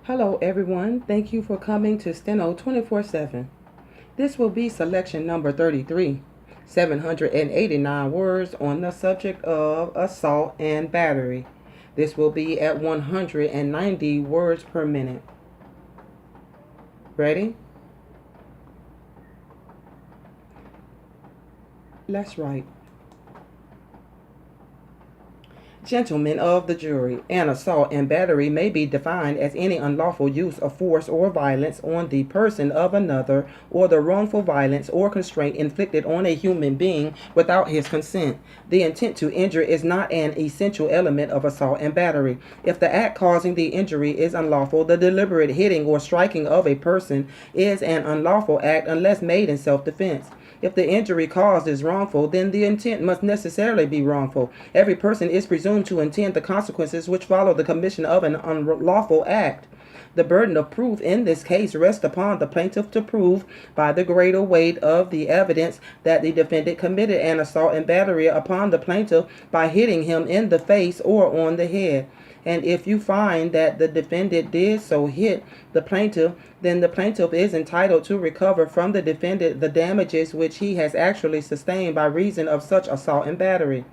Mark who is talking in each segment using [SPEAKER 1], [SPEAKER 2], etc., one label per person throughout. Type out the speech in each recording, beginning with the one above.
[SPEAKER 1] Hello everyone, thank you for coming to Steno 24/7. This will be selection number 33, 789 words on the subject of assault and battery. This will be at 190 words per minute. Ready? Let's write. Gentlemen of the jury, an assault and battery may be defined as any unlawful use of force or violence on the person of another, or the wrongful violence or constraint inflicted on a human being without his consent. The intent to injure is not an essential element of assault and battery. If the act causing the injury is unlawful, the deliberate hitting or striking of a person is an unlawful act unless made in self-defense. If the injury caused is wrongful, then the intent must necessarily be wrongful. Every person is presumed to intend the consequences which follow the commission of an unlawful act. The burden of proof in this case rests upon the plaintiff to prove by the greater weight of the evidence that the defendant committed an assault and battery upon the plaintiff by hitting him in the face or on the head. And if you find that the defendant did so hit the plaintiff, then the plaintiff is entitled to recover from the defendant the damages which he has actually sustained by reason of such assault and battery.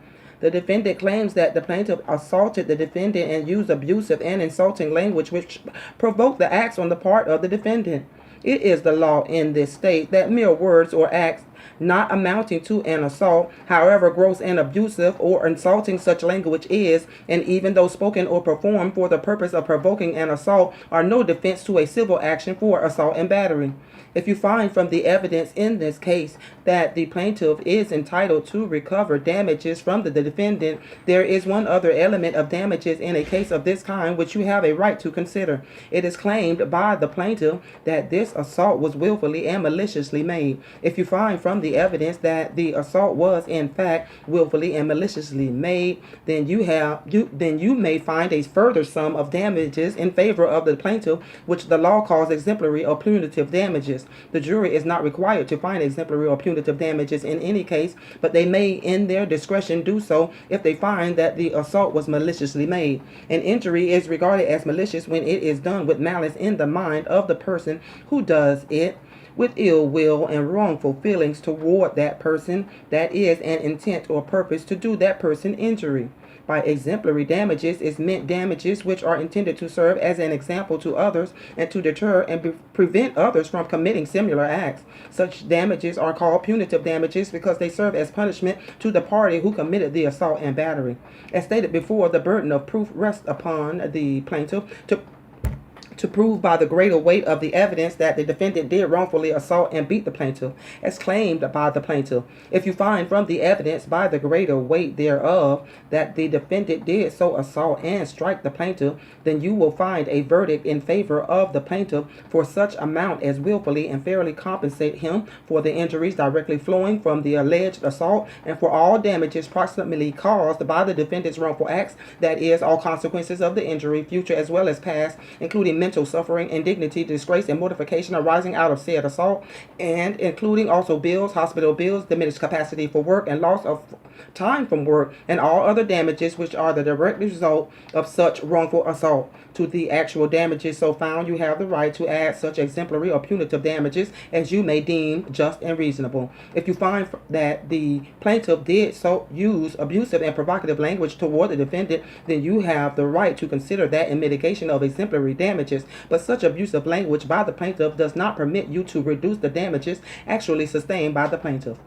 [SPEAKER 1] The defendant claims that the plaintiff assaulted the defendant and used abusive and insulting language which provoked the acts on the part of the defendant. It is the law in this state that mere words or acts not amounting to an assault, however gross and abusive or insulting such language is, and even though spoken or performed for the purpose of provoking an assault, are no defense to a civil action for assault and battery. If you find from the evidence in this case that the plaintiff is entitled to recover damages from the defendant, there is one other element of damages in a case of this kind which you have a right to consider. It is claimed by the plaintiff that this assault was willfully and maliciously made. If you find from the evidence that the assault was in fact willfully and maliciously made, then you may find a further sum of damages in favor of the plaintiff, which the law calls exemplary or punitive damages. The jury is not required to find exemplary or punitive damages in any case, but they may in their discretion do so if they find that the assault was maliciously made. An injury is regarded as malicious when it is done with malice in the mind of the person who does it, with ill will and wrongful feelings toward that person, that is, an intent or purpose to do that person injury. By exemplary damages is meant damages which are intended to serve as an example to others and to deter and prevent others from committing similar acts. Such damages are called punitive damages because they serve as punishment to the party who committed the assault and battery. As stated before, the burden of proof rests upon the plaintiff to prove by the greater weight of the evidence that the defendant did wrongfully assault and beat the plaintiff, as claimed by the plaintiff. If you find from the evidence by the greater weight thereof that the defendant did so assault and strike the plaintiff, then you will find a verdict in favor of the plaintiff for such amount as willfully and fairly compensate him for the injuries directly flowing from the alleged assault and for all damages proximately caused by the defendant's wrongful acts, that is, all consequences of the injury, future as well as past, including mental suffering, indignity, disgrace, and mortification arising out of said assault, and including also bills, hospital bills, diminished capacity for work, and loss of time from work, and all other damages which are the direct result of such wrongful assault. To the actual damages so found, you have the right to add such exemplary or punitive damages as you may deem just and reasonable. If you find that the plaintiff did so use abusive and provocative language toward the defendant, then you have the right to consider that in mitigation of exemplary damages. But such abusive language by the plaintiff does not permit you to reduce the damages actually sustained by the plaintiff.